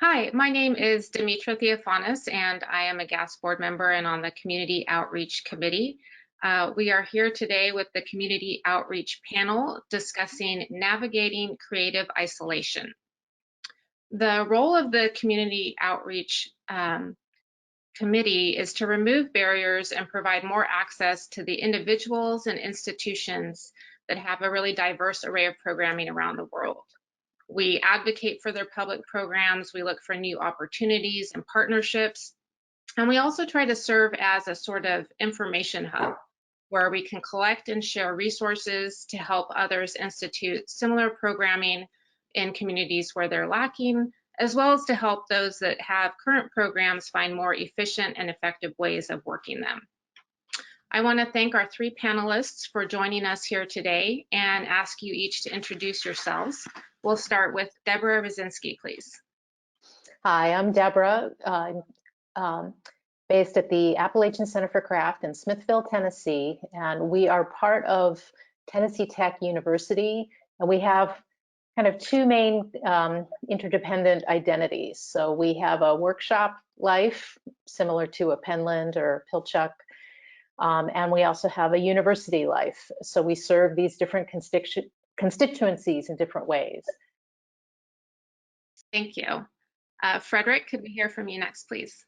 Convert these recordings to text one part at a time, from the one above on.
Hi, my name is Demetra Theophanis, and I am a GAS board member and on the Community Outreach Committee. We are here today with the Community Outreach panel discussing navigating creative isolation. The role of the Community Outreach Committee is to remove barriers and provide more access to the individuals and institutions that have a really diverse array of programming around the world. We advocate for their public programs, we look for new opportunities and partnerships, and we also try to serve as a sort of information hub where we can collect and share resources to help others institute similar programming in communities where they're lacking, as well as to help those that have current programs find more efficient and effective ways of working them. I want to thank our three panelists for joining us here today and ask you each to introduce yourselves. We'll start with Deborah Rosinski, please. Hi, I'm Deborah, based at the Appalachian Center for Craft in Smithville, Tennessee, and we are part of Tennessee Tech University, and we have kind of two main interdependent identities. So we have a workshop life similar to a Penland or Pilchuck, and we also have a university life. So we serve these different constituencies in different ways. Thank you. Frederick, could we hear from you next, please?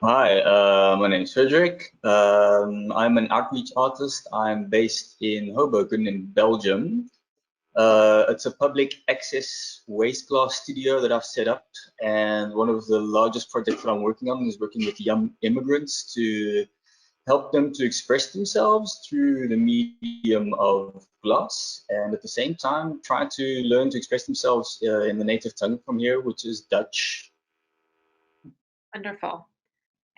Hi, my name is Frederick. I'm an outreach artist. I'm based in Hoboken in Belgium. It's a public access waste glass studio that I've set up, and one of the largest projects that I'm working on is working with young immigrants to help them to express themselves through the medium of glass, and at the same time try to learn to express themselves in the native tongue from here, which is Dutch. Wonderful.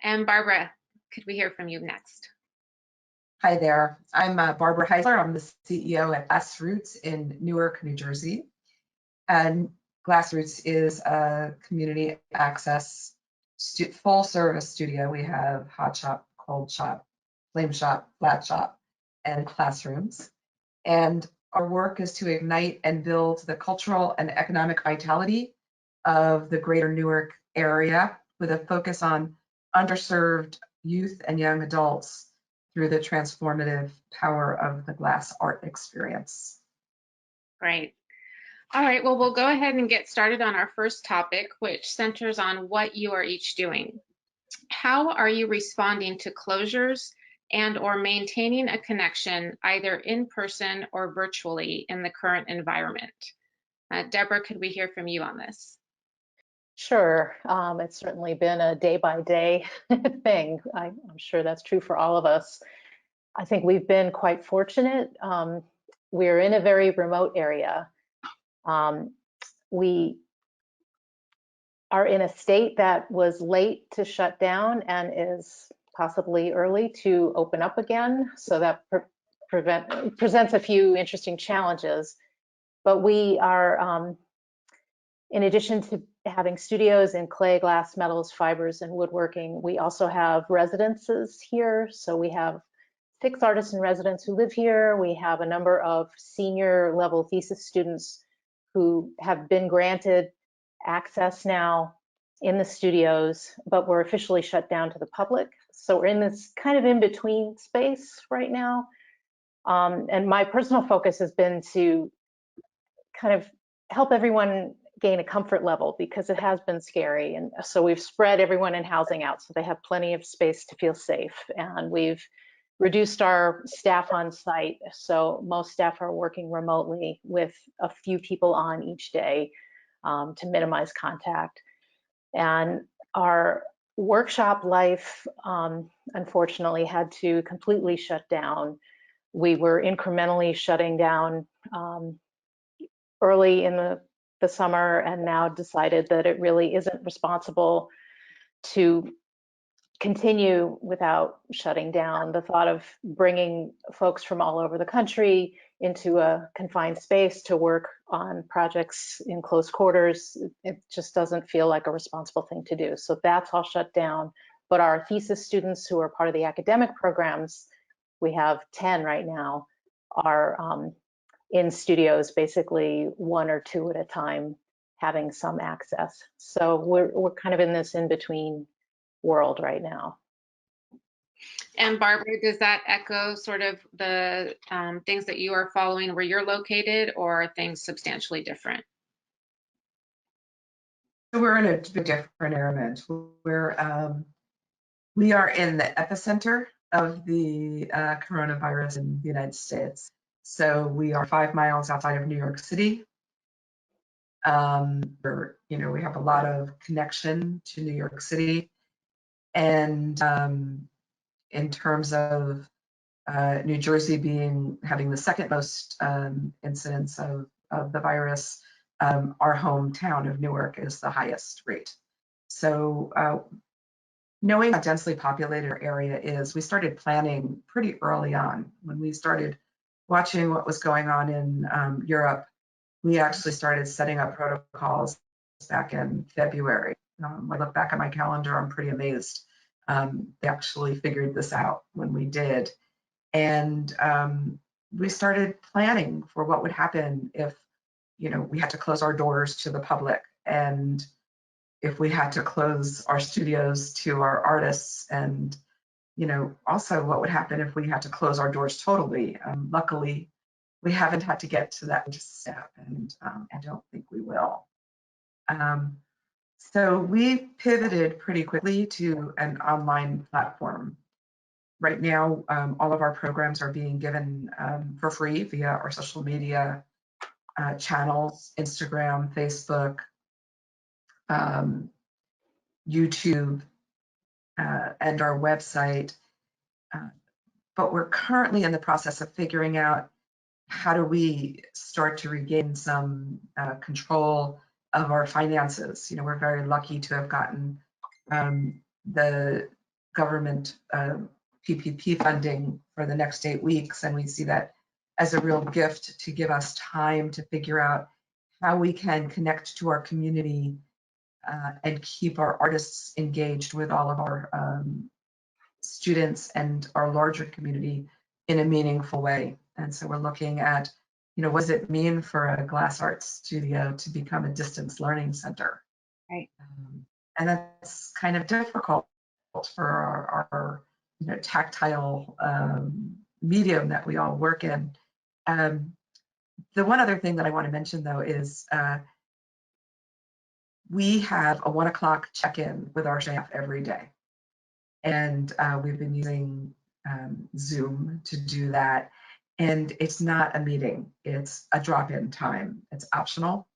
And Barbara, could we hear from you next? Hi there, I'm Barbara Heisler. I'm the CEO at Glassroots in Newark, New Jersey. And Glassroots is a community access full service studio. We have hot shop, cold shop, flame shop, flat shop, and classrooms. And our work is to ignite and build the cultural and economic vitality of the greater Newark area with a focus on underserved youth and young adults through the transformative power of the glass art experience. Great. All right, well, we'll go ahead and get started on our first topic, which centers on what you are each doing. How are you responding to closures and or maintaining a connection either in person or virtually in the current environment? Deborah, could we hear from you on this? Sure, it's certainly been a day-by-day thing. I'm sure that's true for all of us. I think we've been quite fortunate. We're in a very remote area. We are in a state that was late to shut down and is possibly early to open up again. So that presents a few interesting challenges. But we are, in addition to having studios in clay, glass, metals, fibers, and woodworking, we also have residences here. So we have 6 artists in residence who live here. We have a number of senior level thesis students who have been granted access now in the studios, but we're officially shut down to the public. So we're in this kind of in-between space right now. And my personal focus has been to kind of help everyone gain a comfort level because it has been scary. And so we've spread everyone in housing out so they have plenty of space to feel safe. And we've reduced our staff on site. So most staff are working remotely with a few people on each day to minimize contact. And our workshop life, unfortunately, had to completely shut down. We were incrementally shutting down early in the summer and now decided that it really isn't responsible to continue without shutting down. The thought of bringing folks from all over the country into a confined space to work on projects in close quarters, it just doesn't feel like a responsible thing to do. So that's all shut down. But our thesis students who are part of the academic programs, we have 10 right now, are in studios basically 1 or 2 at a time having some access. So we're kind of in this in-between world right now. And Barbara, does that echo sort of the things that you are following where you're located, or are things substantially different? So we're in a different environment. We are in the epicenter of the coronavirus in the United States. So we are 5 miles outside of New York City. We have a lot of connection to New York City. And in terms of New Jersey having the second most incidence of the virus, our hometown of Newark is the highest rate. So knowing how densely populated our area is, we started planning pretty early on. When we started watching what was going on in Europe, we actually started setting up protocols back in February. I look back at my calendar, I'm pretty amazed. They actually figured this out when we did. And we started planning for what would happen if, we had to close our doors to the public, and if we had to close our studios to our artists, and, also what would happen if we had to close our doors totally. Luckily, we haven't had to get to that step, and I don't think we will. So we pivoted pretty quickly to an online platform. Right now, all of our programs are being given for free via our social media channels, Instagram, Facebook, YouTube, and our website. But we're currently in the process of figuring out how do we start to regain some control of our finances. We're very lucky to have gotten the government PPP funding for the next 8 weeks, and we see that as a real gift to give us time to figure out how we can connect to our community and keep our artists engaged with all of our students and our larger community in a meaningful way. And so we're looking at, what does it mean for a glass art studio to become a distance learning center? Right. And that's kind of difficult for our tactile medium that we all work in. The one other thing that I want to mention, though, is we have a 1 o'clock check-in with our staff every day. And we've been using Zoom to do that. And it's not a meeting, it's a drop-in time. It's optional.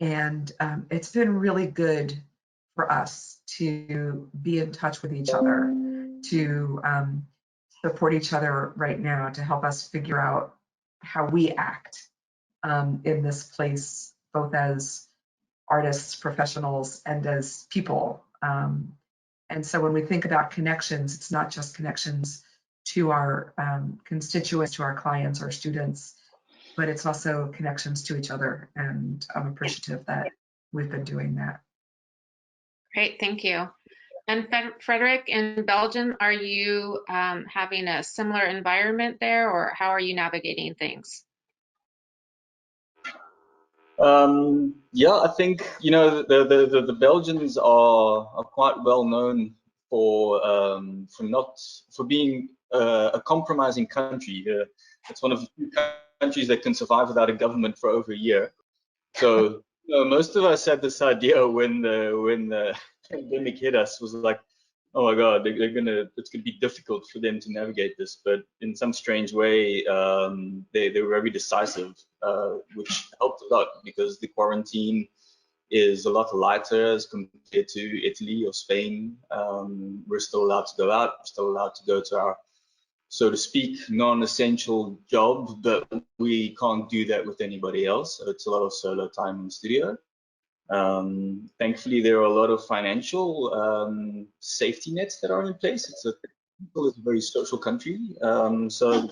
And it's been really good for us to be in touch with each other, to support each other right now, to help us figure out how we act in this place, both as artists, professionals, and as people. And so when we think about connections, it's not just connections to our constituents, to our clients, our students, but it's also connections to each other. And I'm appreciative that we've been doing that. Great, thank you. And Frederick, in Belgium, are you having a similar environment there, or how are you navigating things? Yeah, I think the Belgians are quite well known for being a compromising country. It's one of the few countries that can survive without a government for over a year. So most of us had this idea when the pandemic hit us, was like, oh my God, it's gonna be difficult for them to navigate this. But in some strange way, they were very decisive, which helped a lot, because the quarantine is a lot lighter as compared to Italy or Spain. We're still allowed to go out, we're still allowed to go to our, so to speak, non-essential job, but we can't do that with anybody else. So it's a lot of solo time in the studio. Thankfully, there are a lot of financial safety nets that are in place. It's a very social country. So,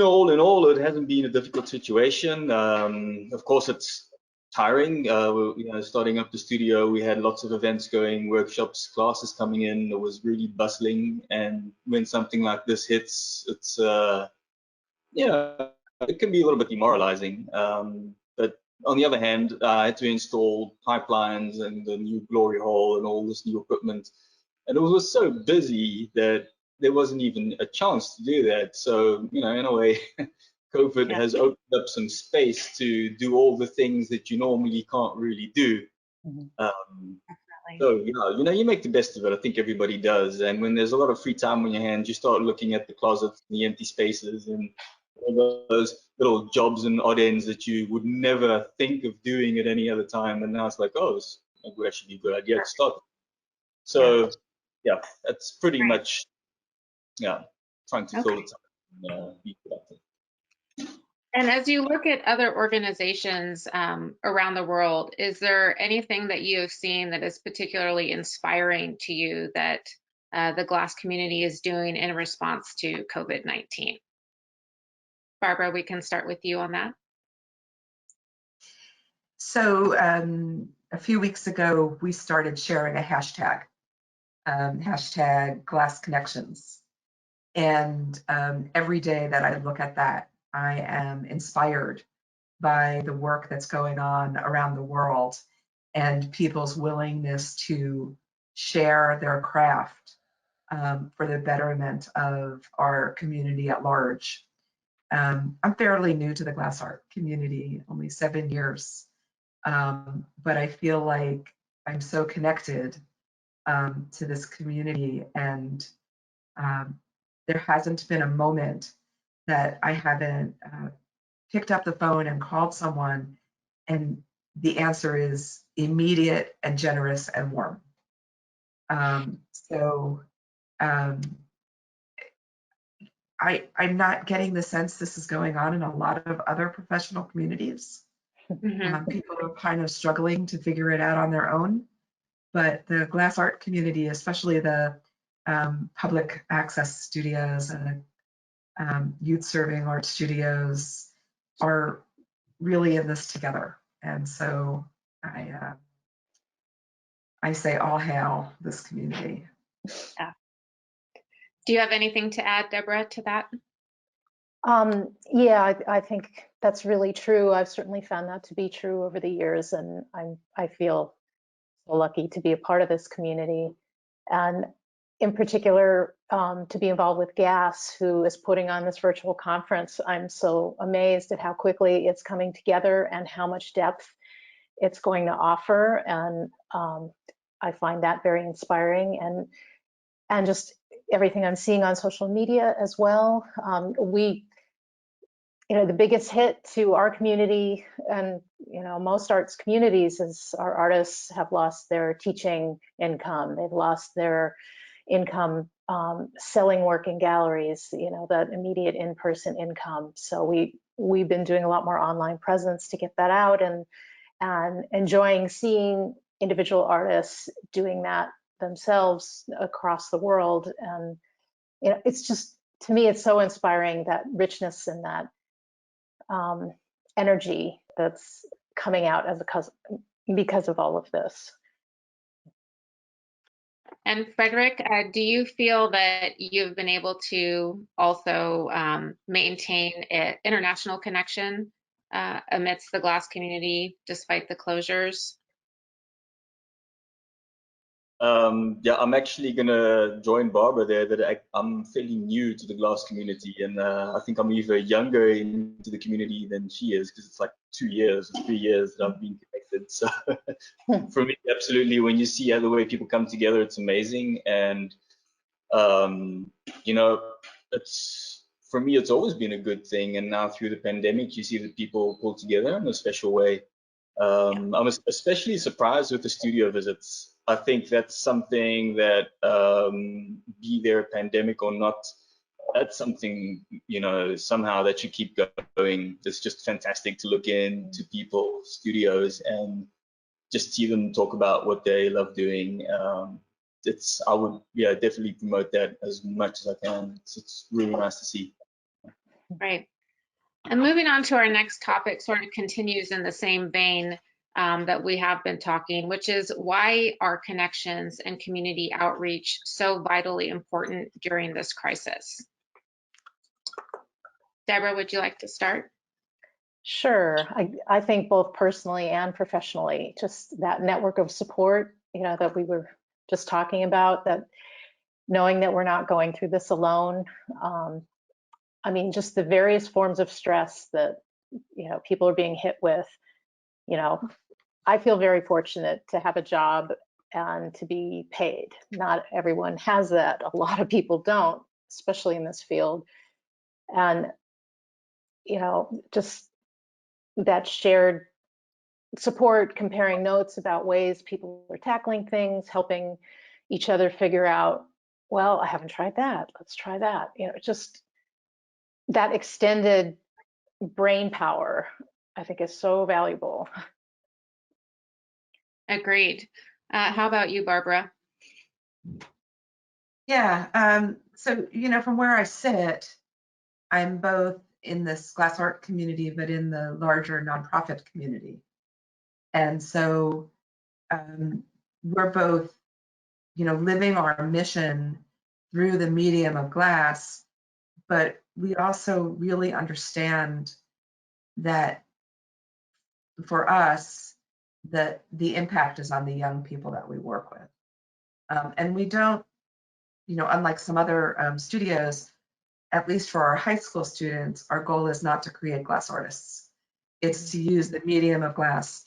all in all, it hasn't been a difficult situation. Of course, it's tiring. Starting up the studio, we had lots of events going, workshops, classes coming in. It was really bustling. And when something like this hits, it's, it can be a little bit demoralizing. But on the other hand, I had to install pipelines and the new glory hole and all this new equipment. And it was so busy that there wasn't even a chance to do that. So, you know, in a way, COVID has opened up some space to do all the things that you normally can't really do. So, you know, you make the best of it. I think everybody does. And when there's a lot of free time on your hands, you start looking at the closets, the empty spaces, and all those little jobs and odd ends that you would never think of doing at any other time. And now it's like, oh, this would actually be a good idea to start. So, yeah, that's pretty much, trying to fill the time and be productive. And as you look at other organizations around the world, is there anything that you have seen that is particularly inspiring to you that the glass community is doing in response to COVID-19? Barbara, we can start with you on that. So a few weeks ago, we started sharing a hashtag, hashtag Glass Connections. And every day that I look at that, I am inspired by the work that's going on around the world and people's willingness to share their craft for the betterment of our community at large. I'm fairly new to the glass art community, only 7 years, but I feel like I'm so connected to this community, and there hasn't been a moment that I haven't picked up the phone and called someone and the answer is immediate and generous and warm. I'm not getting the sense this is going on in a lot of other professional communities. People are kind of struggling to figure it out on their own, but the glass art community, especially the public access studios and youth serving art studios, are really in this together. And so I say all hail this community. Do you have anything to add, Deborah, to that? Yeah, I think that's really true. I've certainly found that to be true over the years, and I feel so lucky to be a part of this community, and in particular to be involved with GAS, who is putting on this virtual conference. I'm so amazed at how quickly it's coming together and how much depth it's going to offer, and I find that very inspiring, and just everything I'm seeing on social media as well. The biggest hit to our community and most arts communities is our artists have lost their teaching income. They've lost their income selling work in galleries, that immediate in-person income. So we've been doing a lot more online presence to get that out, and enjoying seeing individual artists doing that themselves across the world. And it's just, to me, it's so inspiring, that richness and that energy that's coming out because of all of this. And Frederick, do you feel that you've been able to also maintain an international connection amidst the glass community despite the closures? Yeah, I'm actually gonna join Barbara there, that I'm fairly new to the glass community, and I think I'm even younger into the community than she is, because it's like 2 years or 3 years that I've been connected. So for me, absolutely, when you see the way people come together, it's amazing. And it's, for me, it's always been a good thing. And now through the pandemic, you see that people pull together in a special way. I'm especially surprised with the studio visits. I think that's something that, be there a pandemic or not, that's something, somehow that you keep going. It's just fantastic to look into people's studios and just see them talk about what they love doing. I would, definitely promote that as much as I can. It's really nice to see. Right. And moving on to our next topic, sort of continues in the same vein that we have been talking, which is why are connections and community outreach so vitally important during this crisis? Deborah, would you like to start? Sure. I think both personally and professionally, just that network of support, that we were just talking about, that knowing that we're not going through this alone. I mean, just the various forms of stress that, people are being hit with, I feel very fortunate to have a job and to be paid. Not everyone has that. A lot of people don't, especially in this field. And, just that shared support, comparing notes about ways people are tackling things, helping each other figure out, well, I haven't tried that, let's try that. Just that extended brain power, I think, is so valuable. Agreed. How about you, Barbara? Yeah, so, from where I sit, I'm both in this glass art community, but in the larger nonprofit community. And so we're both, living our mission through the medium of glass, but we also really understand that for us, that the impact is on the young people that we work with. And we don't, unlike some other studios, at least for our high school students, our goal is not to create glass artists. It's to use the medium of glass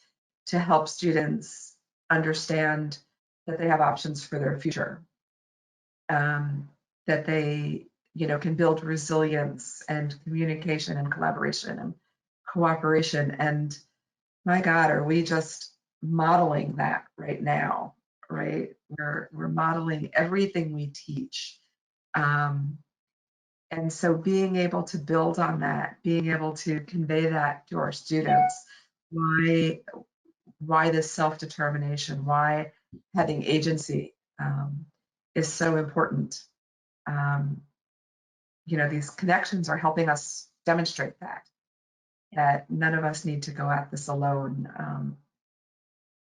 to help students understand that they have options for their future, that they, can build resilience and communication and collaboration and cooperation. And my God, are we just modeling that right now, right? We're modeling everything we teach. And so being able to build on that, being able to convey that to our students, why this self-determination, why having agency is so important. These connections are helping us demonstrate that none of us need to go at this alone,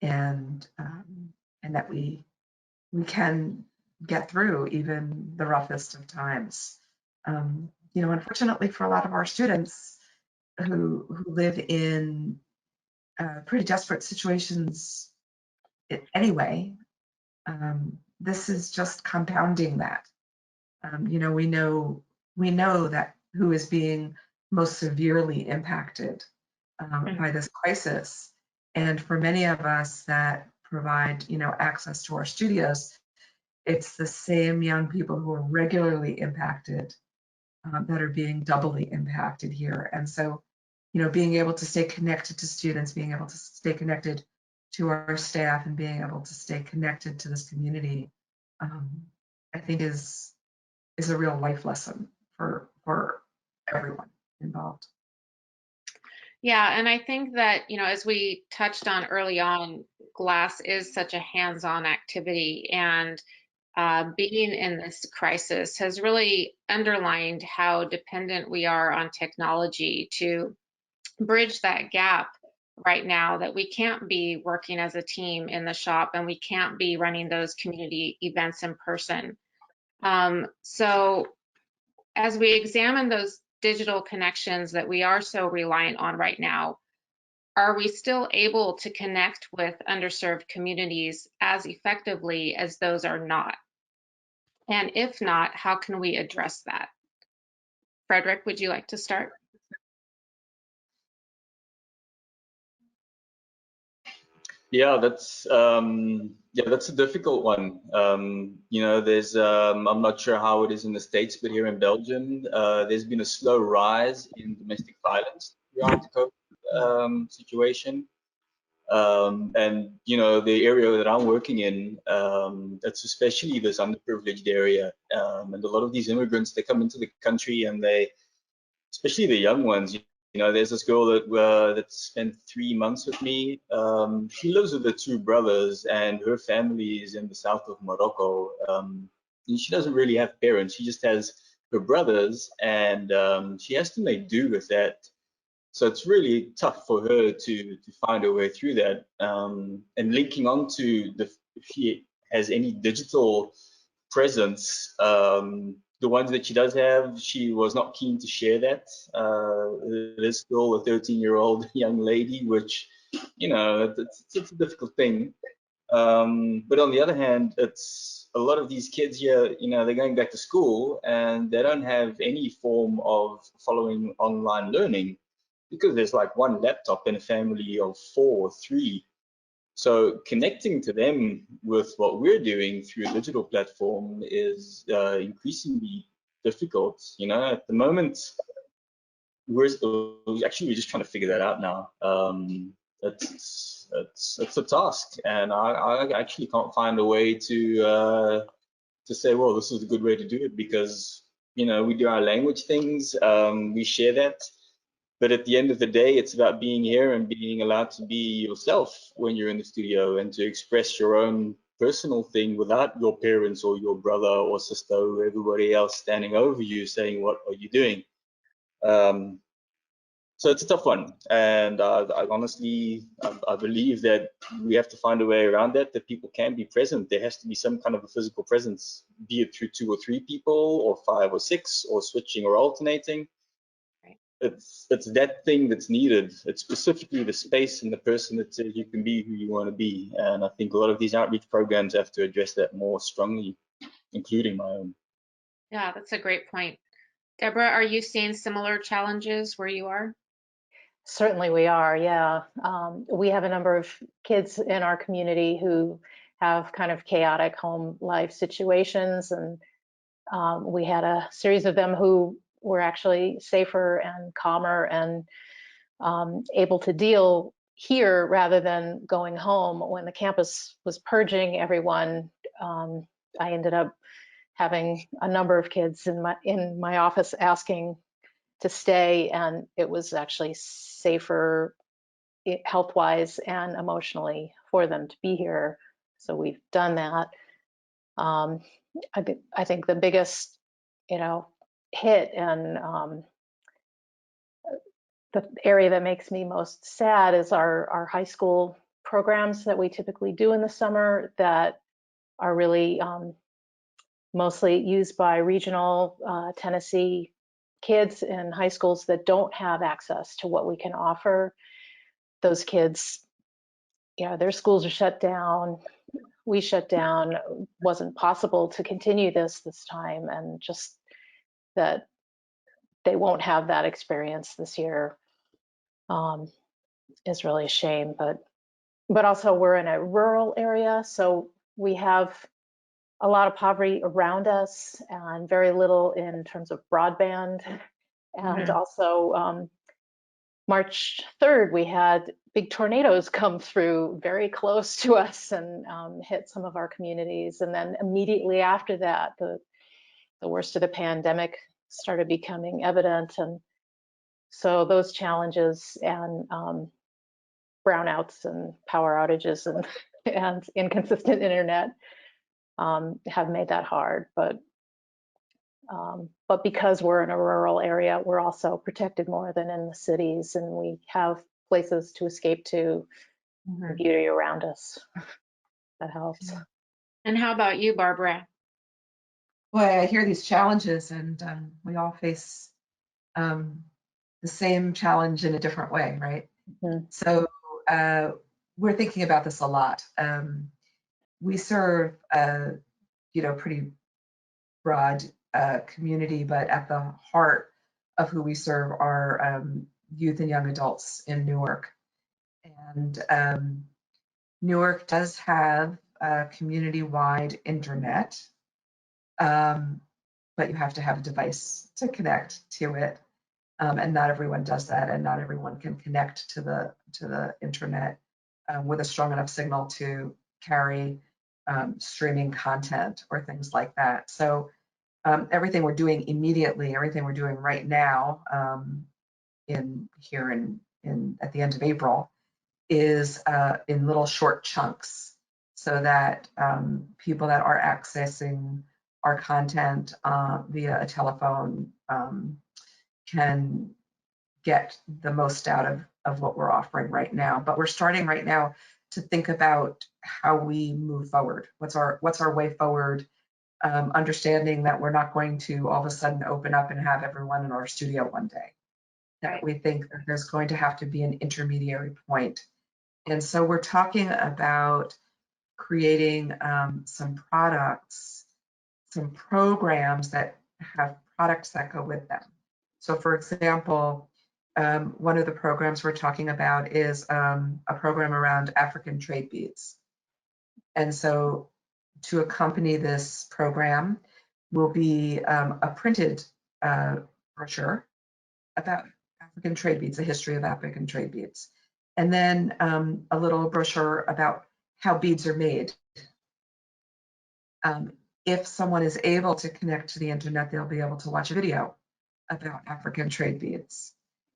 and that we can get through even the roughest of times. Unfortunately for a lot of our students who live in pretty desperate situations anyway, this is just compounding that. We know that who is being most severely impacted by this crisis. And for many of us that provide, access to our studios, it's the same young people who are regularly impacted that are being doubly impacted here. And so, being able to stay connected to students, being able to stay connected to our staff, and being able to stay connected to this community, I think is a real life lesson for everyone involved. Yeah, and I think that, as we touched on early on, glass is such a hands-on activity, and being in this crisis has really underlined how dependent we are on technology to bridge that gap right now, that we can't be working as a team in the shop and we can't be running those community events in person. So as we examine those digital connections that we are so reliant on right now, are we still able to connect with underserved communities as effectively as those are not? And if not, how can we address that? Frederick, would you like to start? Yeah, that's a difficult one. There's I'm not sure how it is in the States, but here in Belgium, there's been a slow rise in domestic violence throughout the COVID situation. And the area that I'm working in, that's especially this underprivileged area. And a lot of these immigrants, they come into the country and they, especially the young ones, there's this girl that spent 3 months with me. She lives with her two brothers, and her family is in the south of Morocco. And she doesn't really have parents. She just has her brothers, and she has to make do with that. So it's really tough for her to find her way through that. And linking on to if she has any digital presence, the ones that she does have, she was not keen to share that. It is still a 13-year-old young lady, which, you know, it's a difficult thing. But on the other hand, it's a lot of these kids here, you know, they're going back to school and they don't have any form of following online learning because there's like one laptop in a family of 4 or 3. So connecting to them with what we're doing through a digital platform is increasingly difficult. You know, at the moment, we're just trying to figure that out now. It's a task, and I actually can't find a way to say, well, this is a good way to do it, because, you know, we do our language things, we share that. But at the end of the day, it's about being here and being allowed to be yourself when you're in the studio and to express your own personal thing without your parents or your brother or sister or everybody else standing over you saying, what are you doing? So it's a tough one. And I honestly, I believe that we have to find a way around that people can be present. There has to be some kind of a physical presence, be it through 2 or 3 people or 5 or 6 or switching or alternating. It's that thing that's needed. It's specifically the space and the person that says you can be who you want to be. And I think a lot of these outreach programs have to address that more strongly, including my own. Yeah, that's a great point. Deborah, are you seeing similar challenges where you are? Certainly we are, yeah. We have a number of kids in our community who have kind of chaotic home life situations, and we had a series of them who were actually safer and calmer and able to deal here rather than going home. When the campus was purging everyone, I ended up having a number of kids in my office asking to stay, and it was actually safer health-wise and emotionally for them to be here. So we've done that. I think the biggest, you know, hit and the area that makes me most sad is our high school programs that we typically do in the summer that are really mostly used by regional Tennessee kids in high schools that don't have access to what we can offer. Those kids, you know, their schools are shut down. We shut down. It wasn't possible to continue this time, and just that they won't have that experience this year is really a shame. But also we're in a rural area, so we have a lot of poverty around us and very little in terms of broadband. And also March 3rd, we had big tornadoes come through very close to us and hit some of our communities. And then immediately after that, the worst of the pandemic started becoming evident. And so those challenges and brownouts and power outages and inconsistent internet have made that hard. But because we're in a rural area, we're also protected more than in the cities, and we have places to escape to, the beauty around us. That helps. And how about you, Barbara? Boy, I hear these challenges, and we all face the same challenge in a different way, right? Mm-hmm. So we're thinking about this a lot. We serve pretty broad community, but at the heart of who we serve are youth and young adults in Newark. And Newark does have community-wide internet, but you have to have a device to connect to it. And not everyone does that, and not everyone can connect to the internet with a strong enough signal to carry streaming content or things like that. So everything we're doing immediately, everything we're doing right now at the end of April is in little short chunks, so that people that are accessing our content via a telephone can get the most out of what we're offering right now. But we're starting right now to think about how we move forward. What's our way forward understanding that we're not going to all of a sudden open up and have everyone in our studio one day. That we think that there's going to have to be an intermediary point. And so we're talking about creating some products, some programs that have products that go with them. So for example, one of the programs we're talking about is a program around African trade beads. And so to accompany this program will be a printed brochure about African trade beads, the history of African trade beads. And then a little brochure about how beads are made. If someone is able to connect to the internet, they'll be able to watch a video about African trade beads.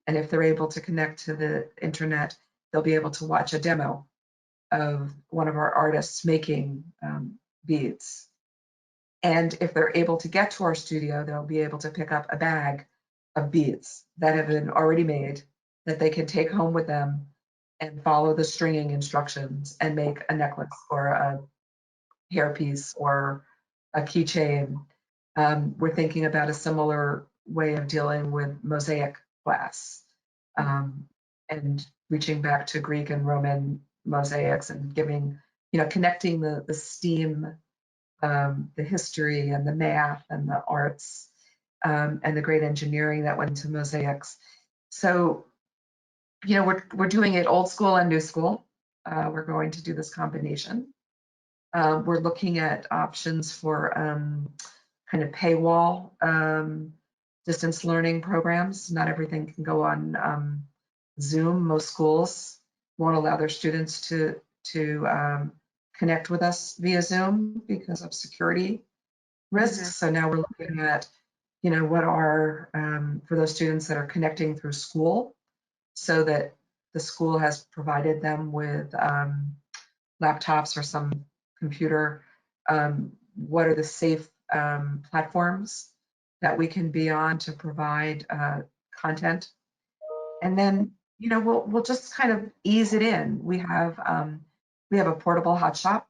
And if they're able to connect to the internet, they'll be able to watch a demo of one of our artists making beads. And if they're able to get to our studio, they'll be able to pick up a bag of beads that have been already made that they can take home with them and follow the stringing instructions and make a necklace or a hairpiece or a keychain. We're thinking about a similar way of dealing with mosaic glass and reaching back to Greek and Roman mosaics and giving, connecting the STEAM, the history and the math and the arts and the great engineering that went into mosaics. So, we're doing it old school and new school. We're going to do this combination. We're looking at options for kind of paywall distance learning programs. Not everything can go on Zoom. Most schools won't allow their students to connect with us via Zoom because of security risks. So now we're looking at, what are for those students that are connecting through school, so that the school has provided them with laptops or some computer. What are the safe platforms that we can be on to provide content? And then, we'll just kind of ease it in. We have a portable hot shop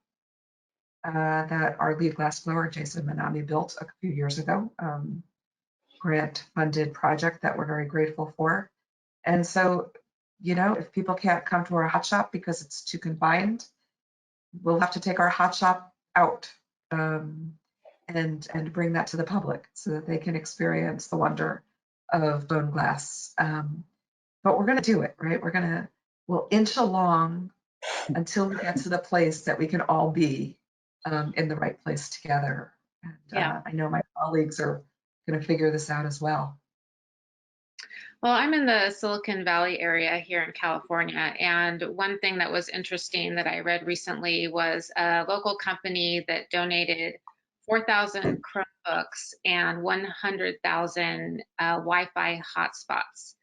that our lead glassblower, Jason Manami, built a few years ago. Grant-funded project that we're very grateful for. And so, if people can't come to our hot shop because it's too confined, we'll have to take our hot shop out and bring that to the public so that they can experience the wonder of bone glass. But we're going to do it, right? We'll inch along until we get to the place that we can all be in the right place together. And I know my colleagues are going to figure this out as well. Well, I'm in the Silicon Valley area here in California, and one thing that was interesting that I read recently was a local company that donated 4,000 Chromebooks and 100,000 Wi-Fi hotspots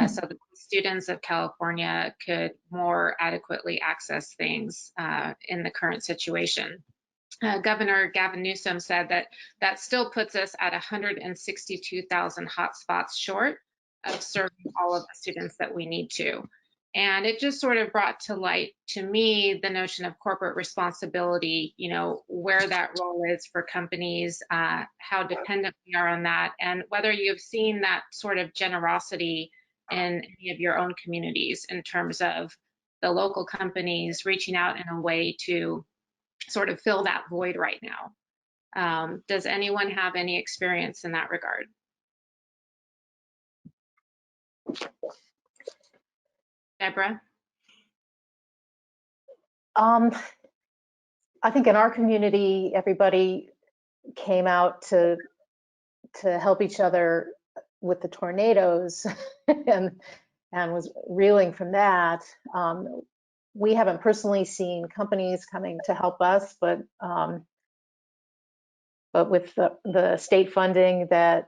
so the students of California could more adequately access things in the current situation. Governor Gavin Newsom said that still puts us at 162,000 hotspots short of serving all of the students that we need to. And it just sort of brought to light to me the notion of corporate responsibility, where that role is for companies, how dependent we are on that, and whether you've seen that sort of generosity in any of your own communities in terms of the local companies reaching out in a way to sort of fill that void right now. Does anyone have any experience in that regard? Deborah? I think in our community, everybody came out to help each other with the tornadoes and was reeling from that. We haven't personally seen companies coming to help us, but with the state funding that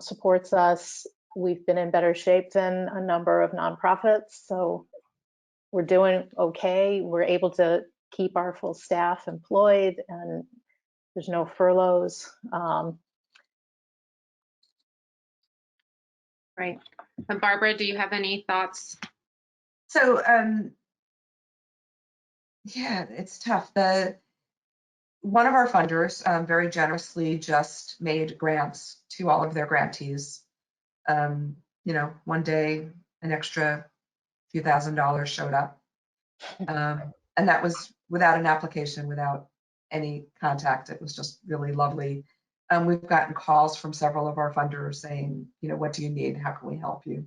supports us, we've been in better shape than a number of nonprofits. So we're doing okay. We're able to keep our full staff employed, and there's no furloughs. Right. And Barbara, do you have any thoughts? So, yeah, it's tough. one of our funders very generously just made grants to all of their grantees. You know, one day an extra few $1,000s showed up. And that was without an application, without any contact. It was just really lovely. We've gotten calls from several of our funders saying, you know, what do you need? How can we help you?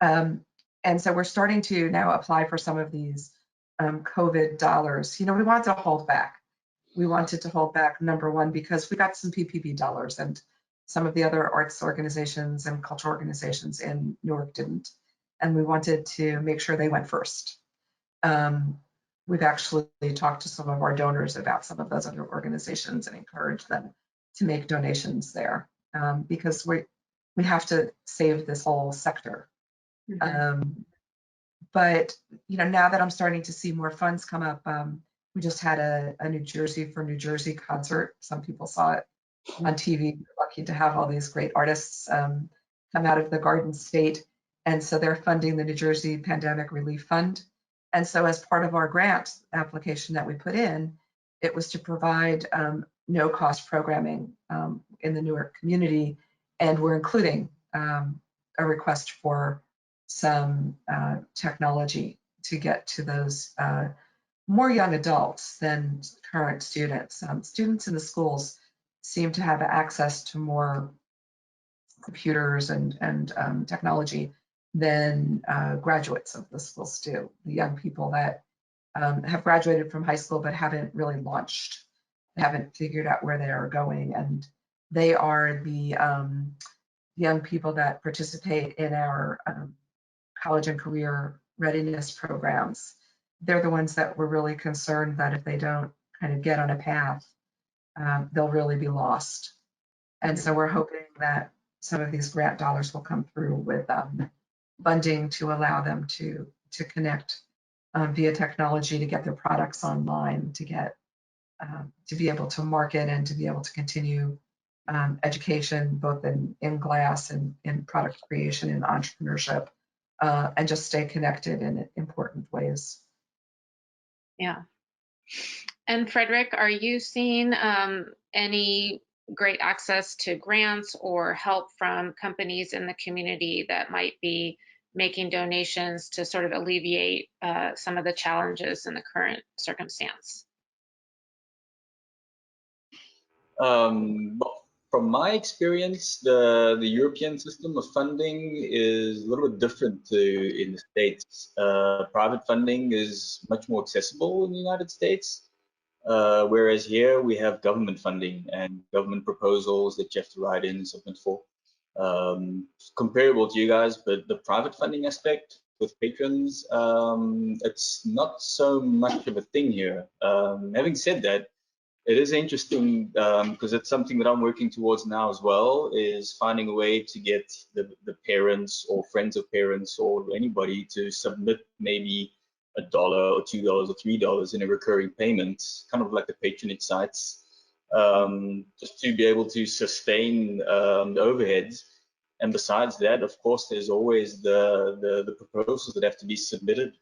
And so we're starting to now apply for some of these COVID dollars. You know, we want to hold back. We wanted to hold back, number one, because we got some PPP dollars and some of the other arts organizations and cultural organizations in Newark didn't. And we wanted to make sure they went first. We've actually talked to some of our donors about some of those other organizations and encouraged them to make donations there because we have to save this whole sector. But you know, now that I'm starting to see more funds come up, we just had a New Jersey for New Jersey concert. Some people saw it on TV. We're lucky to have all these great artists come out of the Garden State, and so they're funding the New Jersey Pandemic Relief Fund. And so as part of our grant application that we put in, it was to provide no cost programming in the Newark community. And we're including a request for some technology to get to those more young adults than current students. Students in the schools seem to have access to more computers and technology than graduates of the schools do. The young people that have graduated from high school but haven't really launched, haven't figured out where they are going, and they are the young people that participate in our college and career readiness programs. They're the ones that we're really concerned that if they don't kind of get on a path, they'll really be lost. And so we're hoping that some of these grant dollars will come through with funding to allow them to connect via technology to get their products online, to get to be able to market and to be able to continue education both in glass and in product creation and entrepreneurship, and just stay connected in important ways. Yeah. And Frederick, are you seeing any great access to grants or help from companies in the community that might be making donations to sort of alleviate some of the challenges in the current circumstance? Well, from my experience, the European system of funding is a little bit different to in the States. Private funding is much more accessible in the United States, whereas here we have government funding and government proposals that you have to write in and submit for. Comparable to you guys, but the private funding aspect with patrons, it's not so much of a thing here. Having said that, it is interesting because it's something that I'm working towards now as well, is finding a way to get the parents or friends of parents or anybody to submit maybe $1 or $2 or $3 in a recurring payment, kind of like the patronage sites, just to be able to sustain the overheads. And besides that, of course, there's always the proposals that have to be submitted.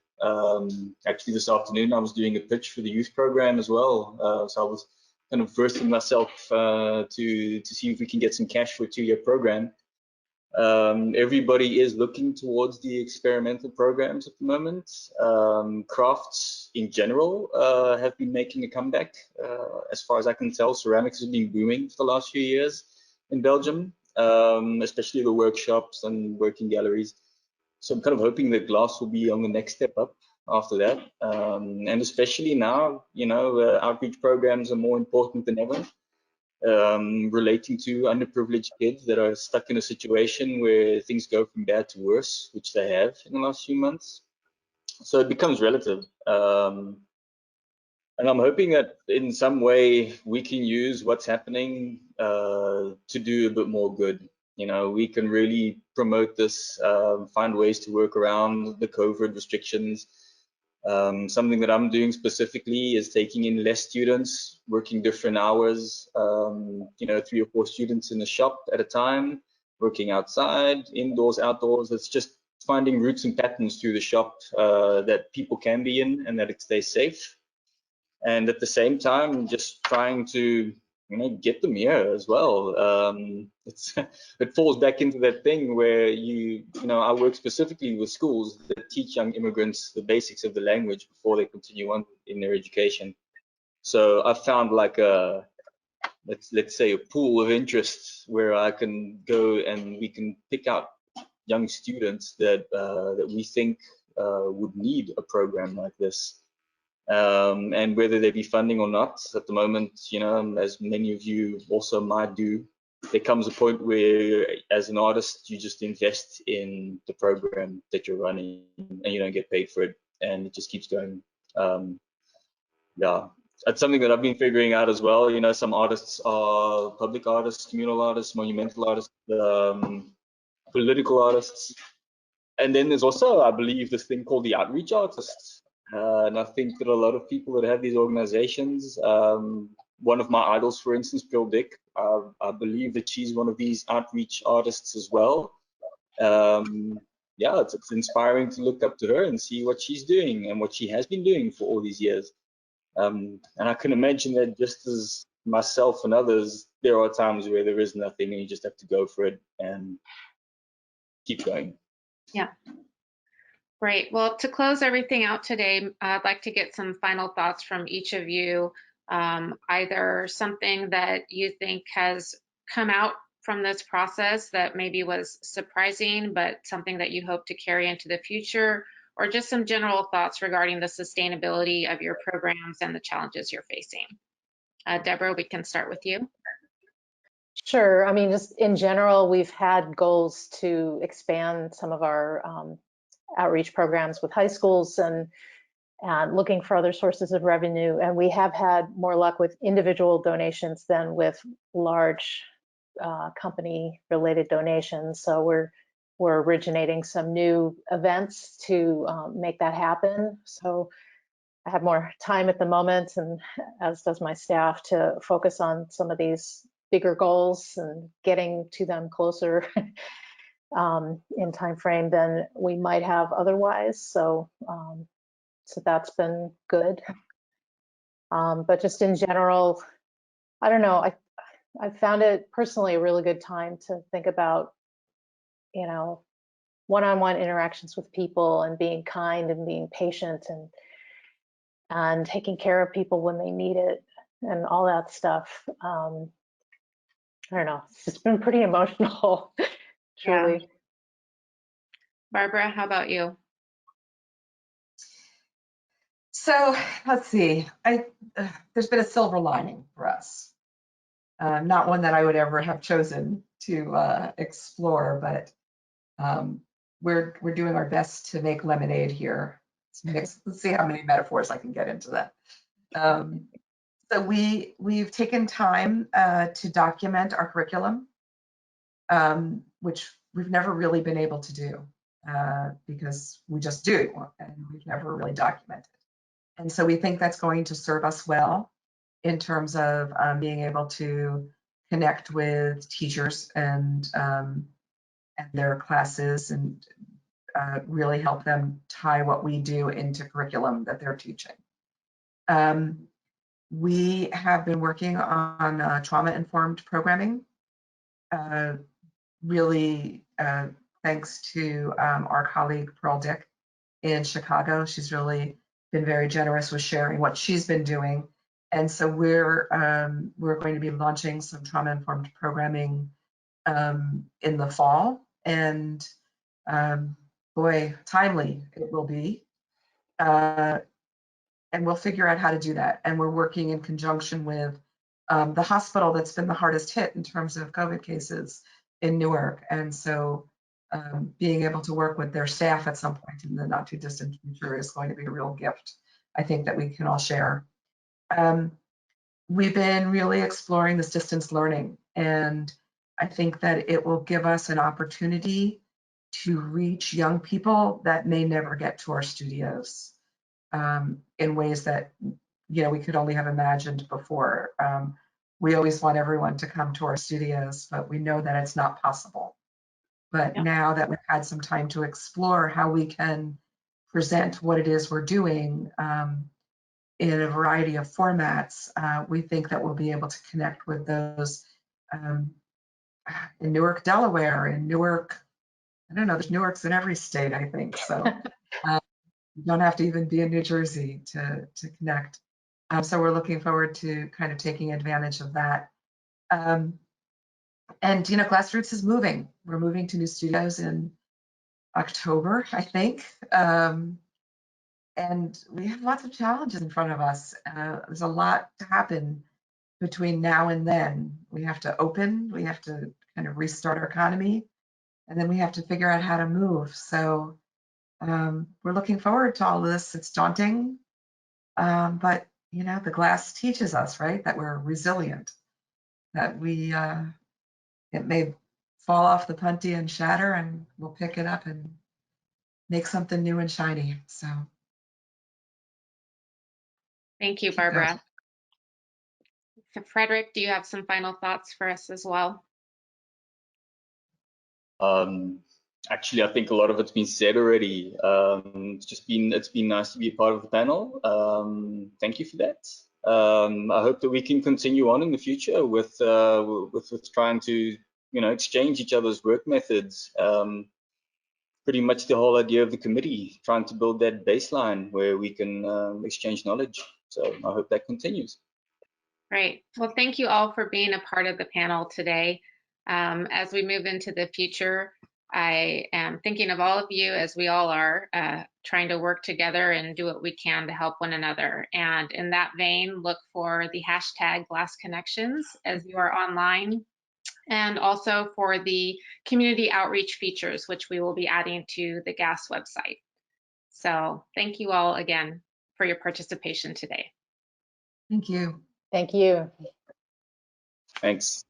Actually, this afternoon I was doing a pitch for the youth program as well, so I was kind of versing myself to see if we can get some cash for a 2-year program. Everybody is looking towards the experimental programs at the moment. Crafts in general have been making a comeback. As far as I can tell, ceramics has been booming for the last few years in Belgium, especially the workshops and working galleries. So I'm kind of hoping that glass will be on the next step up after that. And especially now, you know, outreach programs are more important than ever. Relating to underprivileged kids that are stuck in a situation where things go from bad to worse, which they have in the last few months. So it becomes relative. And I'm hoping that in some way we can use what's happening to do a bit more good. You know, we can really promote this, find ways to work around the COVID restrictions. Something that I'm doing specifically is taking in less students, working different hours, you know, 3 or 4 students in the shop at a time, working outside, indoors, outdoors. It's just finding routes and patterns through the shop that people can be in and that it stays safe. and at the same time, just trying to get them here as well. It falls back into that thing where I work specifically with schools that teach young immigrants the basics of the language before they continue on in their education. So I found like let's say a pool of interest where I can go and we can pick out young students that we think would need a program like this. And whether there be funding or not, at the moment, as many of you also might do, there comes a point where, as an artist, you just invest in the program that you're running, and you don't get paid for it, and it just keeps going. Yeah, that's something that I've been figuring out as well. Some artists are public artists, communal artists, monumental artists, political artists, and then there's also, I believe, this thing called the outreach artists. And I think that a lot of people that have these organizations, one of my idols, for instance, Dick, I believe that she's one of these outreach artists as well. Yeah, it's inspiring to look up to her and see what she's doing and what she has been doing for all these years. And I can imagine that just as myself and others, there are times where there is nothing and you just have to go for it and keep going. Yeah. Great. Well, to close everything out today, I'd like to get some final thoughts from each of you, either something that you think has come out from this process that maybe was surprising, but something that you hope to carry into the future, or just some general thoughts regarding the sustainability of your programs and the challenges you're facing. Deborah, we can start with you. Sure. I mean, just in general, we've had goals to expand some of our outreach programs with high schools and looking for other sources of revenue. And we have had more luck with individual donations than with large company-related donations. So we're originating some new events to make that happen. So I have more time at the moment, and as does my staff, to focus on some of these bigger goals and getting to them closer in time frame than we might have otherwise. So so that's been good. But just in general, I don't know, I found it personally a really good time to think about, one-on-one interactions with people and being kind and being patient and taking care of people when they need it and all that stuff. I don't know, it's just been pretty emotional, truly. Yeah. Barbara, how about you? So let's see. There's been a silver lining for us. Not one that I would ever have chosen to explore, but we're doing our best to make lemonade here. Let's see how many metaphors I can get into that. So we've taken time to document our curriculum, which we've never really been able to do because we just do, and we've never really documented. And so we think that's going to serve us well in terms of being able to connect with teachers and their classes and really help them tie what we do into curriculum that they're teaching. We have been working on trauma-informed programming, really thanks to our colleague Pearl Dick in Chicago. She's really been very generous with sharing what she's been doing. And so we're going to be launching some trauma-informed programming in the fall. And boy, timely it will be. And we'll figure out how to do that. And we're working in conjunction with the hospital that's been the hardest hit in terms of COVID cases in Newark. And so being able to work with their staff at some point in the not too distant future is going to be a real gift, I think, that we can all share. We've been really exploring this distance learning, and I think that it will give us an opportunity to reach young people that may never get to our studios in ways that we could only have imagined before. We always want everyone to come to our studios, but we know that it's not possible. But now that we've had some time to explore how we can present what it is we're doing, in a variety of formats, we think that we'll be able to connect with those in Newark, Delaware, in Newark, I don't know, there's Newarks in every state, I think. So you don't have to even be in New Jersey to connect. So we're looking forward to kind of taking advantage of that. And, you know, Glassroots is moving. We're moving to new studios in October, I think. And we have lots of challenges in front of us. There's a lot to happen between now and then. We have to open, we have to kind of restart our economy, and then we have to figure out how to move. So we're looking forward to all of this. It's daunting, but you know, the glass teaches us, right, that we're resilient, that we, it may fall off the punty and shatter, and we'll pick it up and make something new and shiny. So Thank you, Barbara. Frederick, do you have some final thoughts for us as well? Actually, I think a lot of it's been said already. It's been nice to be a part of the panel. Thank you for that. I hope that we can continue on in the future with trying to, you know, exchange each other's work methods. Pretty much the whole idea of the committee, trying to build that baseline where we can exchange knowledge. So I hope that continues. Great. Well, thank you all for being a part of the panel today. As we move into the future, I am thinking of all of you, as we all are, trying to work together and do what we can to help one another. And in that vein, look for the hashtag Glass Connections as you are online, and also for the community outreach features, which we will be adding to the GAS website. So thank you all again for your participation today. thank you. Thank you. Thanks.